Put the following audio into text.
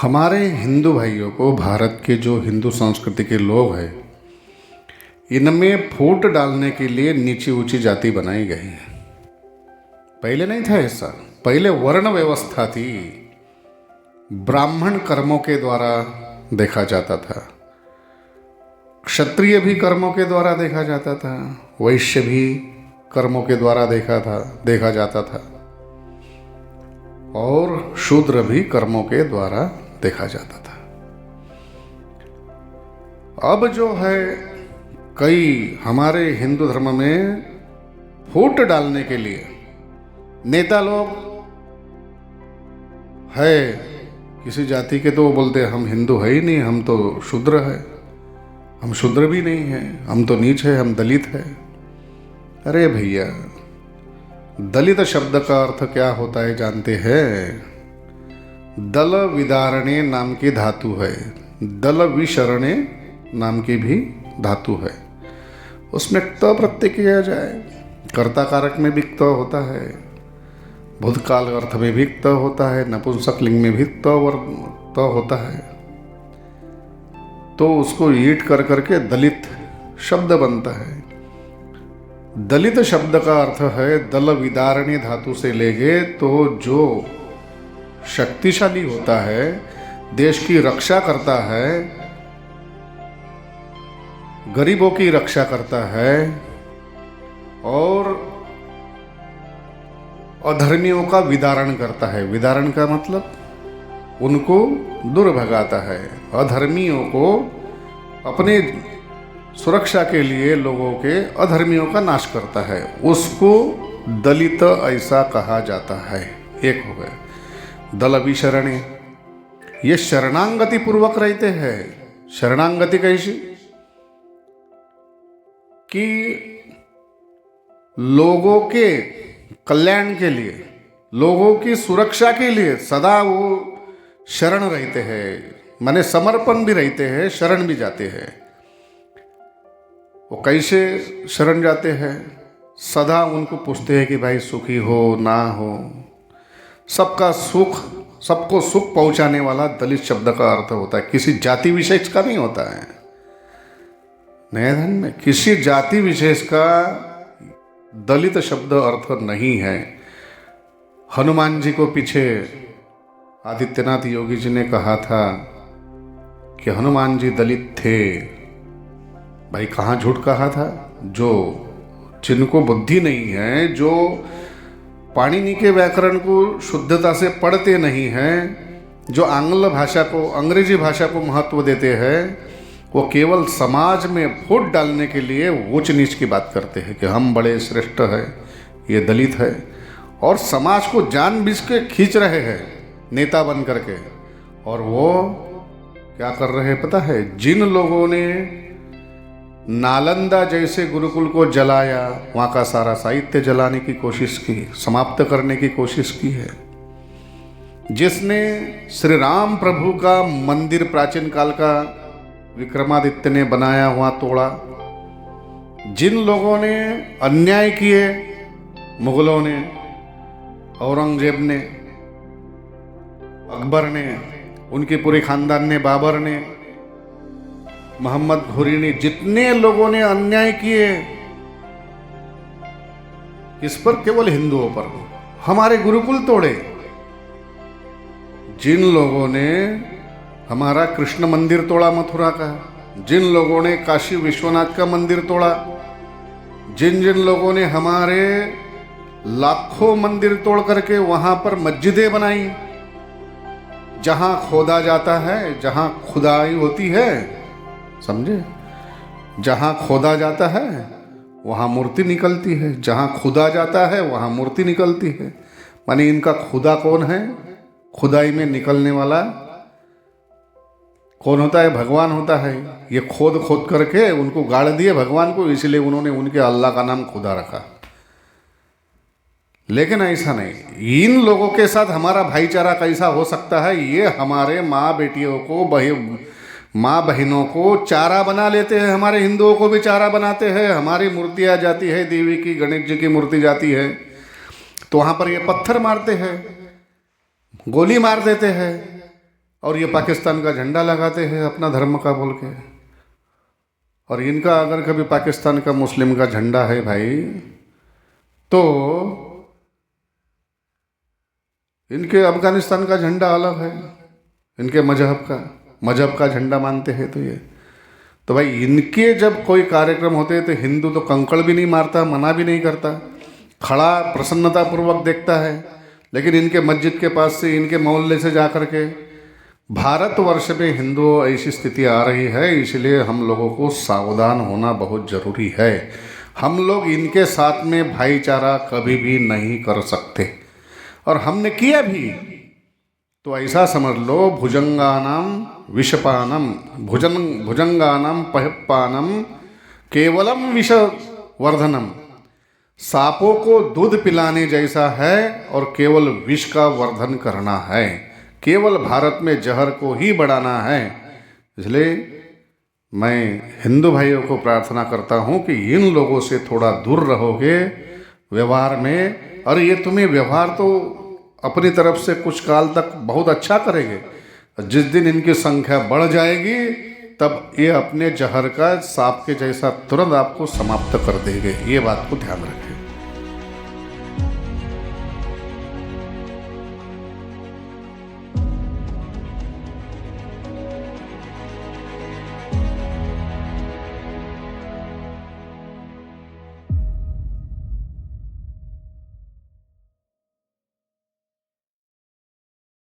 हमारे हिंदू भाइयों को भारत के जो हिंदू संस्कृति के लोग हैं इनमें फूट डालने के लिए नीची ऊंची जाति बनाई गई है। पहले नहीं था ऐसा। पहले वर्ण व्यवस्था थी। ब्राह्मण कर्मों के द्वारा देखा जाता था, क्षत्रिय भी कर्मों के द्वारा देखा जाता था, वैश्य भी कर्मों के द्वारा देखा जाता था और शूद्र भी कर्मों के द्वारा देखा जाता था। अब जो है कई हमारे हिंदू धर्म में फूट डालने के लिए नेता लोग है किसी जाति के, तो वो बोलते हैं हम हिंदू है ही नहीं, हम तो शूद्र है, हम शूद्र भी नहीं है, हम तो नीच है, हम दलित है। अरे भैया, दलित शब्द का अर्थ क्या होता है जानते हैं? दल विदारणे नाम की धातु है, दल विशरणे नाम की भी धातु है। उसमें त प्रत्यय किया जाए, कर्ता कारक में भी त होता है, भूतकाल अर्थ में भी त होता है, नपुंसक लिंग में भी त होता है, तो उसको ईट कर करके दलित शब्द बनता है। दलित शब्द का अर्थ है दल विदारणी धातु से लेंगे तो जो शक्तिशाली होता है, देश की रक्षा करता है, गरीबों की रक्षा करता है और अधर्मियों का विदारण करता है। विदारण का मतलब उनको दूर भगाता है। अधर्मियों को अपने सुरक्षा के लिए लोगों के अधर्मियों का नाश करता है, उसको दलित ऐसा कहा जाता है। एक हो गए दल विशरणे, ये शरणांगति पूर्वक रहते हैं। शरणांगति कैसी कि लोगों के कल्याण के लिए, लोगों की सुरक्षा के लिए सदा वो शरण रहते हैं, माने समर्पण भी रहते हैं, शरण भी जाते हैं। वो कैसे शरण जाते हैं? सदा उनको पूछते हैं कि भाई सुखी हो ना हो, सबका सुख, सबको सुख पहुंचाने वाला दलित शब्द का अर्थ होता है। किसी जाति विशेष का नहीं होता है। नए धन में किसी जाति विशेष का दलित शब्द अर्थ नहीं है। हनुमान जी को पीछे आदित्यनाथ योगी जी ने कहा था कि हनुमान जी दलित थे। भाई कहाँ झूठ कहा था? जो जिनको बुद्धि नहीं है, जो पाणिनि के व्याकरण को शुद्धता से पढ़ते नहीं हैं, जो आंग्ल भाषा को, अंग्रेजी भाषा को महत्व देते हैं, वो केवल समाज में फूट डालने के लिए ऊंच नीच की बात करते हैं कि हम बड़े श्रेष्ठ हैं, ये दलित है, और समाज को जानबूझ के खींच रहे हैं नेता बन करके। और वो क्या कर रहे हैं पता है? जिन लोगों ने नालंदा जैसे गुरुकुल को जलाया, वहाँ का सारा साहित्य जलाने की कोशिश की, समाप्त करने की कोशिश की है। जिसने श्री राम प्रभु का मंदिर प्राचीन काल का विक्रमादित्य ने बनाया, वहाँ तोड़ा। जिन लोगों ने अन्याय किए, मुगलों ने, औरंगजेब ने, अकबर ने, उनके पूरे खानदान ने, बाबर ने, मोहम्मद घुरी ने, जितने लोगों ने अन्याय किए, इस पर केवल हिंदुओं पर हमारे गुरुकुल तोड़े। जिन लोगों ने हमारा कृष्ण मंदिर तोड़ा मथुरा का, जिन लोगों ने काशी विश्वनाथ का मंदिर तोड़ा, जिन जिन लोगों ने हमारे लाखों मंदिर तोड़ करके वहां पर मस्जिदें बनाई, जहां खोदा जाता है, जहां खुदाई होती है, समझे? जहां खोदा जाता है वहां मूर्ति निकलती है, जहां खुदा जाता है वहां मूर्ति निकलती है। माने इनका खुदा कौन है? खुदाई में निकलने वाला कौन होता है? भगवान होता है। ये खोद खोद करके उनको गाड़ दिए भगवान को, इसलिए उन्होंने उनके अल्लाह का नाम खुदा रखा। लेकिन ऐसा नहीं। इन लोगों के साथ हमारा भाईचारा कैसा हो सकता है? ये हमारे माँ बेटियों को, माँ बहनों को चारा बना लेते हैं। हमारे हिंदुओं को भी चारा बनाते हैं। हमारी मूर्तियाँ जाती है, देवी की, गणेश जी की मूर्ति जाती है, तो वहाँ पर ये पत्थर मारते हैं, गोली मार देते हैं। और ये पाकिस्तान का झंडा लगाते हैं अपना धर्म का बोल के। और इनका अगर कभी पाकिस्तान का मुस्लिम का झंडा है भाई, तो इनके अफगानिस्तान का झंडा अलग है, इनके मजहब का झंडा मानते हैं। तो भाई इनके जब कोई कार्यक्रम होते हैं तो हिंदू तो कंकड़ भी नहीं मारता, मना भी नहीं करता, खड़ा प्रसन्नतापूर्वक देखता है। लेकिन इनके मस्जिद के पास से, इनके मोहल्ले से जा कर के भारतवर्ष में हिंदुओं ऐसी स्थिति आ रही है, इसलिए हम लोगों को सावधान होना बहुत ज़रूरी है। हम लोग इनके साथ में भाईचारा कभी भी नहीं कर सकते, और हमने किया भी तो ऐसा समझ लो, भुजंगानाम विषपानम भुजंगानाम पहपानम केवलम विषवर्धनम, सांपों को दूध पिलाने जैसा है और केवल विष का वर्धन करना है, केवल भारत में जहर को ही बढ़ाना है। इसलिए मैं हिंदू भाइयों को प्रार्थना करता हूँ कि इन लोगों से थोड़ा दूर रहोगे व्यवहार में। और ये तुम्हें व्यवहार तो अपनी तरफ से कुछ काल तक बहुत अच्छा करेंगे, जिस दिन इनकी संख्या बढ़ जाएगी तब ये अपने जहर का सांप के जैसा तुरंत आपको समाप्त कर देंगे। ये बात को ध्यान रखें।